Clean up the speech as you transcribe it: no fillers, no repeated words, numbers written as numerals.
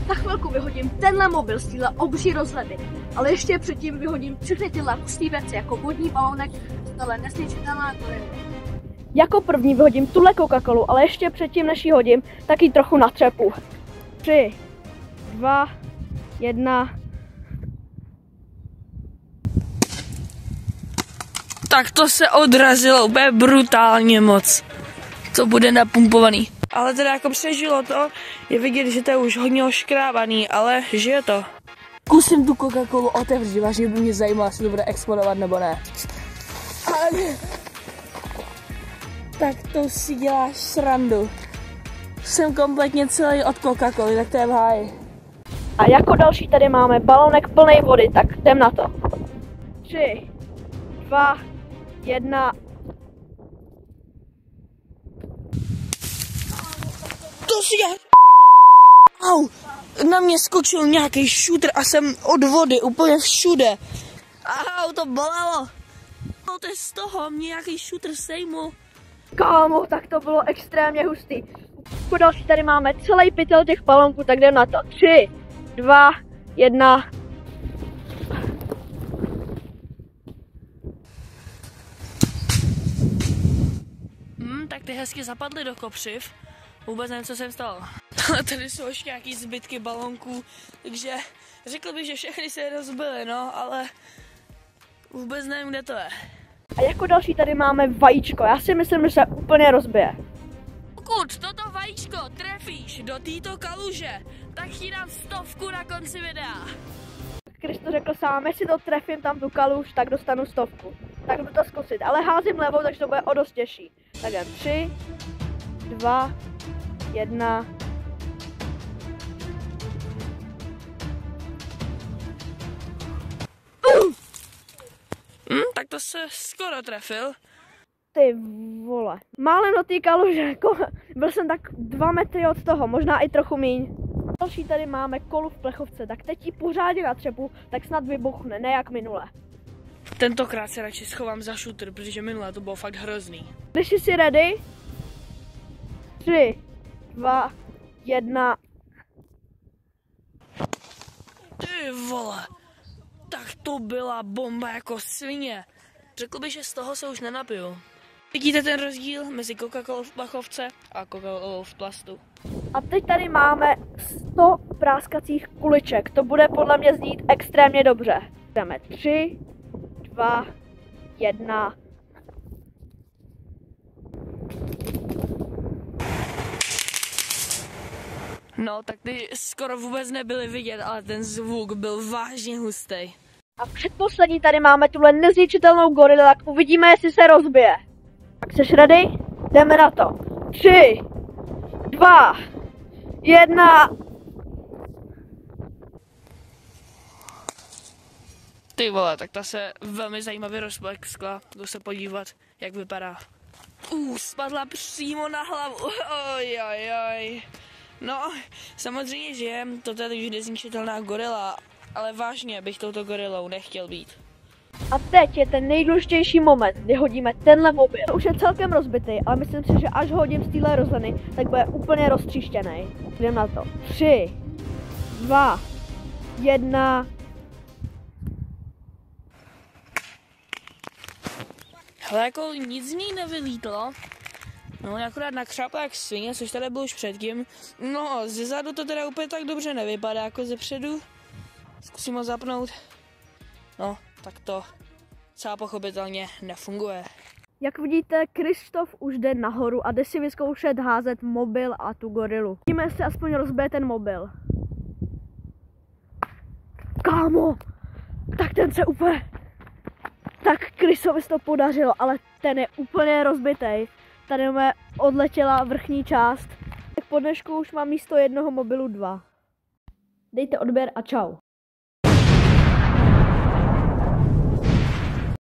Za chvilku vyhodím tenhle mobil z téhle obří rozhledy, ale ještě předtím vyhodím všechny tyhle hustý věci, jako vodní balónek, tohle nesničitelná gorila. Jako první vyhodím tuhle Coca-Colu, ale ještě předtím, než ji hodím, tak ji trochu natřepu. 3, 2, 1. Tak to se odrazilo úplně brutálně moc. To bude napumpovaný. Ale teda jako přežilo to, je vidět, že to je už hodně oškrábaný, ale žije to. Zkusím tu Coca-Colu otevřít, vážně by mě zajímalo, jestli to bude explodovat nebo ne. Tak to si děláš srandu. Jsem kompletně celý od Coca-Coly, tak to je v háji. A jako další tady máme balónek plný vody, tak jdem na to. 3, 2, 1. To si děláš. Au, na mě skočil nějaký šutr a jsem od vody úplně všude. Au, to bolelo. To je z toho, mě nějaký šutr sejmul. Kámo, tak to bylo extrémně hustý. Jako další tady máme celý pytel těch balónků, tak jdem na to. 3, 2, 1. Tak ty hezky zapadly do kopřiv. Vůbec nevím, co jsem stalo. Tady jsou ještě nějaký zbytky balónků, takže řekl bych, že všechny se rozbily, no, ale vůbec nevím, kde to je. A jako další tady máme vajíčko. Já si myslím, že se úplně rozbije. Pokud toto vajíčko trefíš do této kaluže, tak ti dám 100 na konci videa. Když to řekl sám, jestli to trefím tam tu kaluž, tak dostanu 100. Tak budu to zkusit, ale házím levou, takže to bude o dost těžší. Tak jen 3, 2, 1. Tak to se skoro trefil. Ty vole. Málem do té kaluže, jako byl jsem tak 2 metry od toho, možná i trochu míň. Další tady máme kolu v plechovce, tak teď ji pořádně natřepu, tak snad vybuchne, ne jak minule. Tentokrát se radši schovám za šutr, protože minule to bylo fakt hrozný. Když jsi ready? 3, 2, 1. Ty vole, tak to byla bomba jako svině. Řekl bych, že z toho se už nenapiju. Vidíte ten rozdíl mezi Coca-Colou v plechovce a Coca-Colou v plastu? A teď tady máme 100 práskacích kuliček. To bude podle mě znít extrémně dobře. Jdeme 3, 2, 1. No, tak ty skoro vůbec nebyly vidět, ale ten zvuk byl vážně hustý. A předposlední tady máme tuhle nezničitelnou gorilu, tak uvidíme, jestli se rozbije. Tak jsi ready? Jdeme na to. 3, 2, 1. Ty vole, tak ta se velmi zajímavě rozpleskla. Jdu se podívat, jak vypadá. Spadla přímo na hlavu. Oj. No, samozřejmě, že to je nezničitelná gorila, ale vážně bych touto gorilou nechtěl být. A teď je ten nejdůležitější moment, kdy hodíme tenhle mobil. Už je celkem rozbitý, ale myslím si, že až ho hodím z téhle rozhledy, tak bude úplně roztříštěný. Jdem na to. 3, 2, 1. Hele, jako nic z ní nevylítlo. No, akorát nakřápla jak svině, což tady bylo už předtím. No, zezadu to teda úplně tak dobře nevypadá, jako zepředu. Zkusím ho zapnout. No, tak to celá pochopitelně nefunguje. Jak vidíte, Krištof už jde nahoru a jde si vyzkoušet házet mobil a tu gorilu. Vidíme, jestli aspoň rozbije ten mobil. Kámo, tak ten se úplně... Tak Krisovi to podařilo, ale ten je úplně rozbitej. Tady máme odletěla vrchní část. Tak po dnešku už mám místo jednoho mobilu 2. Dejte odběr a čau.